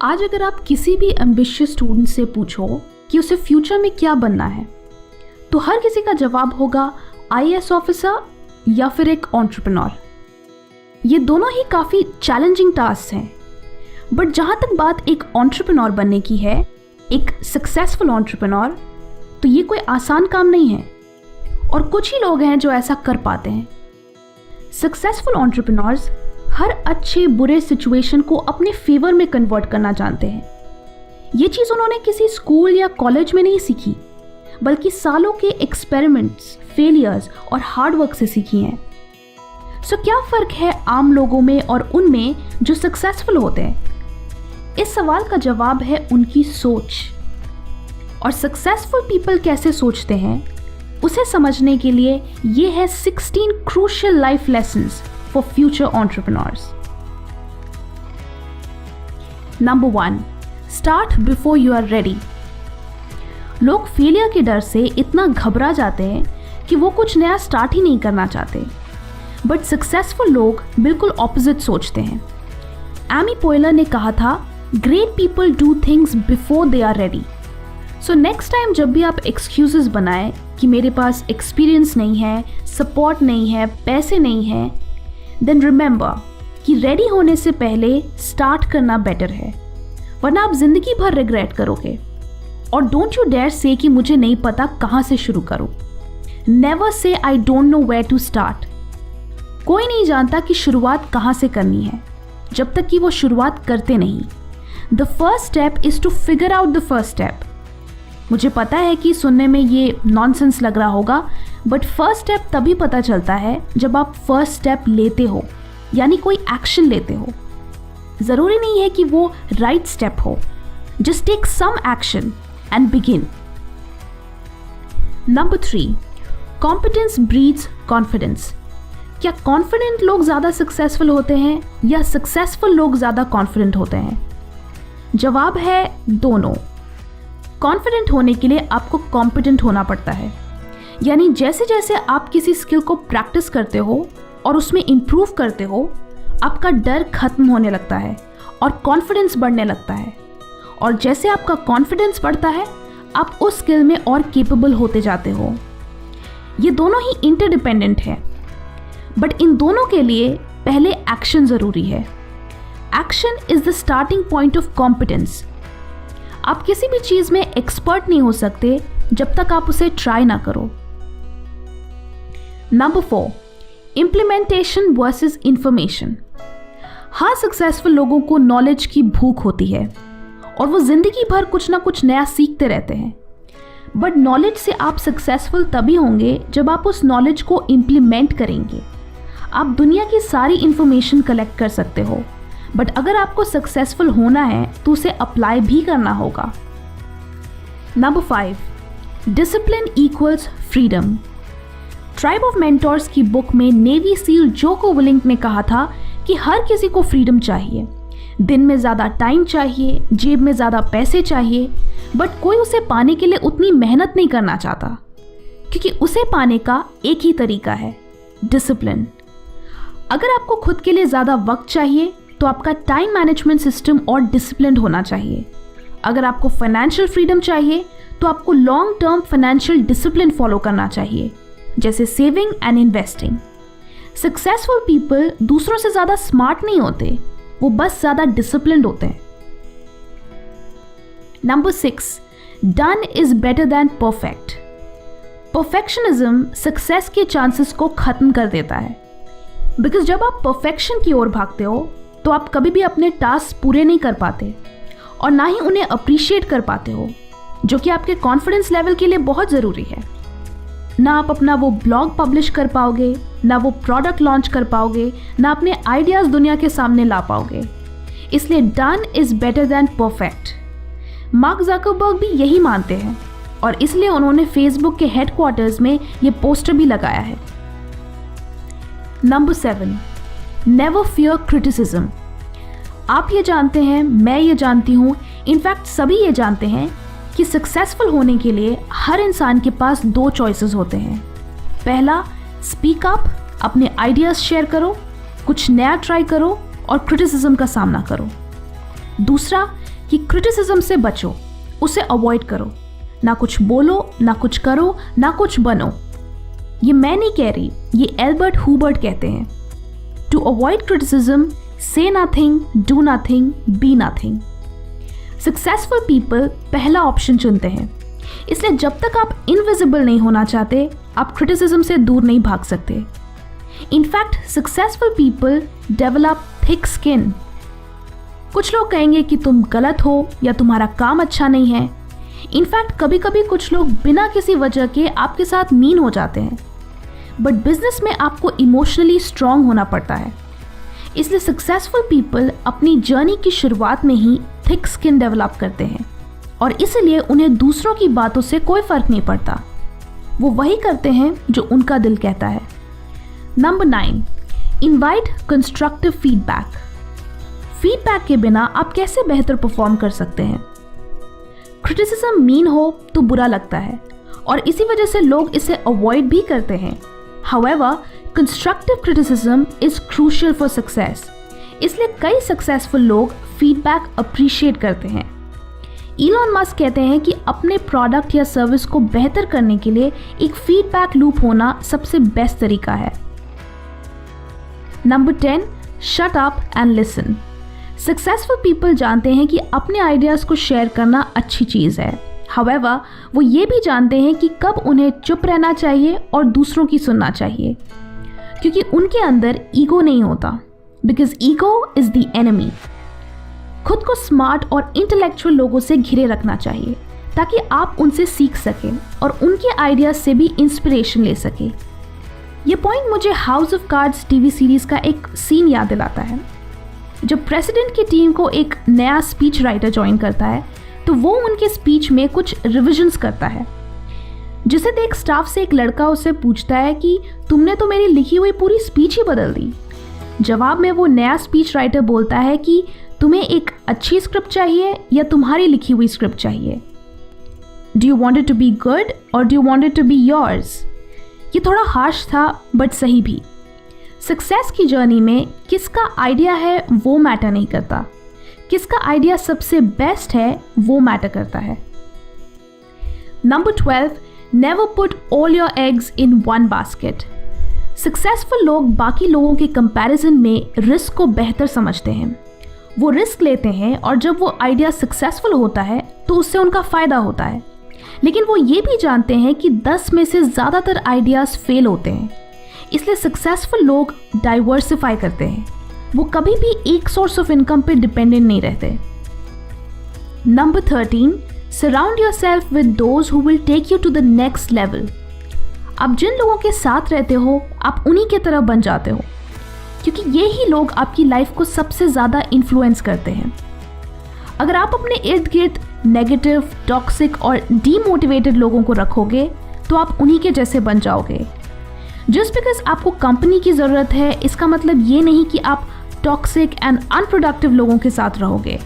आज अगर आप किसी भी एम्बिशियस स्टूडेंट से पूछो कि उसे फ्यूचर में क्या बनना है, तो हर किसी का जवाब होगा आईएएस ऑफिसर या फिर एक एंटरप्रेन्योर। ये दोनों ही काफ़ी चैलेंजिंग टास्क हैं, बट जहाँ तक बात एक एंटरप्रेन्योर बनने की है, एक सक्सेसफुल एंटरप्रेन्योर, तो ये कोई आसान काम नहीं है और कुछ ही लोग हैं जो ऐसा कर पाते हैं। सक्सेसफुल एंटरप्रेन्योर्स हर अच्छे बुरे सिचुएशन को अपने फेवर में कन्वर्ट करना जानते हैं। ये चीज़ उन्होंने किसी स्कूल या कॉलेज में नहीं सीखी, बल्कि सालों के एक्सपेरिमेंट्स, फेलियर्स और हार्डवर्क से सीखी हैं। सो क्या फ़र्क है आम लोगों में और उनमें जो सक्सेसफुल होते हैं? इस सवाल का जवाब है उनकी सोच। और सक्सेसफुल पीपल कैसे सोचते हैं, उसे समझने के लिए ये है 16 crucial life lessons for future entrepreneurs. Number 1, start before you are ready. लोग फेलियर के डर से इतना घबरा जाते हैं कि वो कुछ नया स्टार्ट ही नहीं करना चाहते, बट सक्सेसफुल लोग बिल्कुल ऑपोजिट सोचते हैं। एमी पोयलर ने कहा था, great people do things before they are ready. So next time जब भी आप एक्सक्यूजेस बनाएं कि मेरे पास एक्सपीरियंस नहीं है, सपोर्ट नहीं है, पैसे नहीं है, देन रिमेंबर कि रेडी होने से पहले स्टार्ट करना बेटर है, वरना आप जिंदगी भर रिग्रेट करोगे। और डोंट यू डेयर से कि मुझे नहीं पता कहाँ से शुरू करूँ। Never say I don't know where to start. कोई नहीं जानता कि शुरुआत कहाँ से करनी है जब तक कि वो शुरुआत करते नहीं। The first step is to figure out the first step. मुझे पता है कि सुनने में ये नॉनसेंस लग रहा होगा, बट फर्स्ट स्टेप तभी पता चलता है जब आप फर्स्ट स्टेप लेते हो, यानी कोई एक्शन लेते हो। ज़रूरी नहीं है कि वो राइट स्टेप हो, just take some action and begin. Number 3, competence breeds confidence. क्या कॉन्फिडेंट लोग ज़्यादा सक्सेसफुल होते हैं या सक्सेसफुल लोग ज़्यादा कॉन्फिडेंट होते हैं? जवाब है दोनों। कॉन्फिडेंट होने के लिए आपको कॉम्पिटेंट होना पड़ता है, यानी जैसे जैसे आप किसी स्किल को प्रैक्टिस करते हो और उसमें इम्प्रूव करते हो, आपका डर खत्म होने लगता है और कॉन्फिडेंस बढ़ने लगता है। और जैसे आपका कॉन्फिडेंस बढ़ता है, आप उस स्किल में और केपेबल होते जाते हो। ये दोनों ही इंटरडिपेंडेंट है, बट इन दोनों के लिए पहले एक्शन ज़रूरी है। Action is the starting point of competence. आप किसी भी चीज़ में एक्सपर्ट नहीं हो सकते जब तक आप उसे ट्राई ना करो। Number 4, implementation versus information. हाँ, सक्सेसफुल लोगों को नॉलेज की भूख होती है और वो ज़िंदगी भर कुछ ना कुछ नया सीखते रहते हैं, बट नॉलेज से आप सक्सेसफुल तभी होंगे जब आप उस नॉलेज को इम्प्लीमेंट करेंगे। आप दुनिया की सारी इंफॉर्मेशन कलेक्ट कर सकते हो, बट अगर आपको सक्सेसफुल होना है तो उसे अप्लाई भी करना होगा। Number 5, discipline equals freedom. Tribe of mentors की बुक में नेवी सील जोको विलिंग ने कहा था कि हर किसी को फ्रीडम चाहिए। दिन में ज़्यादा टाइम चाहिए, जेब में ज़्यादा पैसे चाहिए, बट कोई उसे पाने के लिए उतनी मेहनत नहीं करना चाहता, क्योंकि उसे पाने का एक ही तरीका है, डिसिप्लिन। अगर आपको खुद के लिए ज़्यादा वक्त चाहिए तो आपका टाइम मैनेजमेंट सिस्टम और डिसिप्लिन होना चाहिए। अगर आपको फाइनेंशियल फ्रीडम चाहिए तो आपको long term financial discipline follow करना चाहिए, जैसे saving and investing. Successful people दूसरों से ज़्यादा स्मार्ट नहीं होते, वो बस ज़्यादा डिसिप्लिन्ड होते हैं। Number 6, done is better than perfect. Perfectionism success के चांसेस को खत्म कर देता है, बिकॉज जब आप परफेक्शन की ओर भागते हो तो आप कभी भी अपने टास्क पूरे नहीं कर पाते और ना ही उन्हें अप्रिशिएट कर पाते हो, जो कि आपके कॉन्फिडेंस लेवल के लिए बहुत ज़रूरी है। ना आप अपना वो ब्लॉग पब्लिश कर पाओगे, ना वो प्रोडक्ट लॉन्च कर पाओगे, ना अपने आइडियाज़ दुनिया के सामने ला पाओगे। इसलिए done is better than perfect. Mark Zuckerberg भी यही मानते हैं और इसलिए उन्होंने फेसबुक के हेडक्वार्टर्स में ये पोस्टर भी लगाया है। Number 7, never fear criticism. आप ये जानते हैं, मैं ये जानती हूँ, इनफैक्ट सभी ये जानते हैं कि सक्सेसफुल होने के लिए हर इंसान के पास 2 चॉइसेस होते हैं। पहला, स्पीक अप, अपने आइडियाज़ शेयर करो, कुछ नया ट्राई करो और क्रिटिसिज्म का सामना करो। दूसरा, कि क्रिटिसिज्म से बचो, उसे अवॉइड करो, ना कुछ बोलो, ना कुछ करो, ना कुछ बनो। ये मैं नहीं कह रही, ये एल्बर्ट हुबर्ट कहते हैं। टू अवॉइड क्रिटिसिज्म, से nothing, do nothing, be nothing. Successful people पहला ऑप्शन चुनते हैं, इसलिए जब तक आप इनविजिबल नहीं होना चाहते, आप क्रिटिसिज्म से दूर नहीं भाग सकते। In fact successful people develop thick skin. कुछ लोग कहेंगे कि तुम गलत हो या तुम्हारा काम अच्छा नहीं है। इनफैक्ट कभी कभी कुछ लोग बिना किसी वजह के आपके साथ मीन हो जाते हैं, बट बिजनेस में आपको इमोशनली स्ट्रांग होना पड़ता है। इसलिए सक्सेसफुल पीपल अपनी जर्नी की शुरुआत में ही थिक स्किन डेवलप करते हैं और इसलिए उन्हें दूसरों की बातों से कोई फर्क नहीं पड़ता। वो वही करते हैं जो उनका दिल कहता है। Number 9, invite constructive feedback. Feedback के बिना आप कैसे बेहतर परफॉर्म कर सकते हैं? क्रिटिसिज्म मीन हो तो बुरा लगता है और इसी वजह से लोग इसे अवॉइड भी करते हैं। However, constructive criticism is crucial for success. इसलिए कई सक्सेसफुल लोग फीडबैक अप्रिशिएट करते हैं। इलॉन मस्क कहते हैं कि अपने प्रोडक्ट या सर्विस को बेहतर करने के लिए एक फीडबैक लूप होना सबसे बेस्ट तरीका है। Number 10, shut up and listen. Successful people जानते हैं कि अपने आइडियाज़ को शेयर करना अच्छी चीज़ है। However, वो ये भी जानते हैं कि कब उन्हें चुप रहना चाहिए और दूसरों की सुनना चाहिए, क्योंकि उनके अंदर ईगो नहीं होता, because ego is the enemy. खुद को स्मार्ट और इंटेलेक्चुअल लोगों से घिरे रखना चाहिए ताकि आप उनसे सीख सकें और उनके आइडियाज से भी इंस्पिरेशन ले सकें। ये पॉइंट मुझे house of cards TV series का एक सीन याद दिलाता है। जब प्रेसिडेंट की टीम को एक नया स्पीच राइटर ज्वाइन करता है तो वो उनके स्पीच में कुछ रिविजन्स करता है, जिसे देख स्टाफ से एक लड़का उससे पूछता है कि तुमने तो मेरी लिखी हुई पूरी स्पीच ही बदल दी। जवाब में वो नया स्पीच राइटर बोलता है कि तुम्हें एक अच्छी स्क्रिप्ट चाहिए या तुम्हारी लिखी हुई स्क्रिप्ट चाहिए? Do you want it to be good और do you want it to be yours? ये थोड़ा हार्श था बट सही भी। सक्सेस की जर्नी में किसका आइडिया है वो मैटर नहीं करता, किसका आइडिया सबसे बेस्ट है वो मैटर करता है। Number 12, never put all your eggs in one basket. Successful लोग बाकी लोगों के कंपैरिजन में रिस्क को बेहतर समझते हैं। वो रिस्क लेते हैं और जब वो आइडिया सक्सेसफुल होता है तो उससे उनका फ़ायदा होता है, लेकिन वो ये भी जानते हैं कि 10 में से ज़्यादातर आइडियाज़ फेल होते हैं। इसलिए सक्सेसफुल लोग डाइवर्सिफाई करते हैं, वो कभी भी एक सोर्स ऑफ इनकम पे डिपेंडेंट नहीं रहते। Number 13, surround yourself with those who will take you to the next level. आप जिन लोगों के साथ रहते हो आप उन्हीं के तरह बन जाते हो, क्योंकि ये ही लोग आपकी लाइफ को सबसे ज़्यादा इन्फ्लुएंस करते हैं। अगर आप अपने इर्द गिर्द नेगेटिव, टॉक्सिक और डीमोटिवेटेड लोगों को रखोगे तो आप उन्हीं के जैसे बन जाओगे। जस्ट बिकॉज आपको कंपनी की ज़रूरत है इसका मतलब ये नहीं कि आप टॉक्सिक एंड अनप्रोडक्टिव लोगों के साथ रहोगे।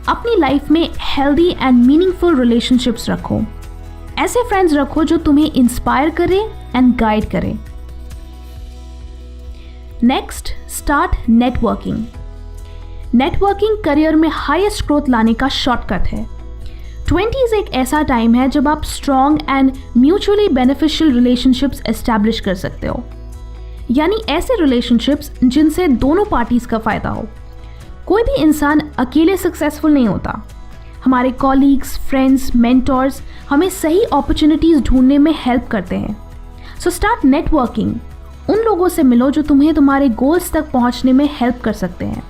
अपनी लाइफ में हेल्दी एंड मीनिंगफुल रिलेशनशिप्स रखो। ऐसे फ्रेंड्स रखो जो तुम्हें इंस्पायर करें एंड गाइड करें। Next, start networking. Networking career में हाईएस्ट ग्रोथ लाने का शॉर्टकट है। 20s एक ऐसा टाइम है जब आप strong and mutually beneficial relationships establish कर सकते हो, यानी ऐसे रिलेशनशिप्स जिनसे दोनों पार्टीज का फ़ायदा हो। कोई भी इंसान अकेले सक्सेसफुल नहीं होता। हमारे कॉलीग्स, फ्रेंड्स, मेंटर्स हमें सही अपॉर्चुनिटीज़ ढूंढने में हेल्प करते हैं। So start networking. उन लोगों से मिलो जो तुम्हें तुम्हारे गोल्स तक पहुंचने में हेल्प कर सकते हैं।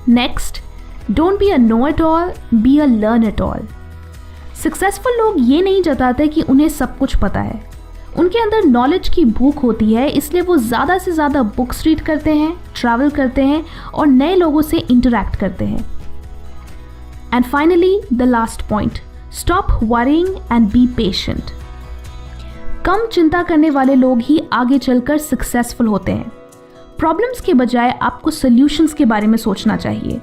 Next, don't be a know at all, be a learn at all. Successful लोग ये नहीं जताते कि उन्हें सब कुछ पता है। उनके अंदर नॉलेज की भूख होती है, इसलिए वो ज़्यादा से ज़्यादा बुक्स रीड करते हैं, ट्रैवल करते हैं और नए लोगों से इंटरैक्ट करते हैं। And finally the last point, stop worrying and be patient. कम चिंता करने वाले लोग ही आगे चलकर सक्सेसफुल होते हैं। प्रॉब्लम्स के बजाय आपको सॉल्यूशंस के बारे में सोचना चाहिए।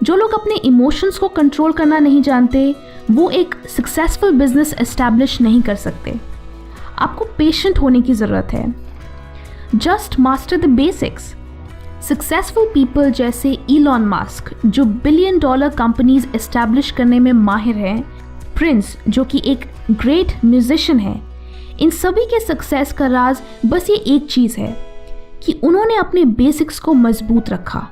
जो लोग अपने इमोशंस को कंट्रोल करना नहीं जानते वो एक सक्सेसफुल बिजनेस एस्टैब्लिश नहीं कर सकते। आपको पेशेंट होने की ज़रूरत है। Just master the basics. Successful people जैसे इलॉन मास्क जो $1 बिलियन कंपनीज एस्टैब्लिश करने में माहिर हैं, प्रिंस जो कि एक ग्रेट म्यूजिशियन है, इन सभी के सक्सेस का राज बस ये एक चीज़ है कि उन्होंने अपने बेसिक्स को मजबूत रखा।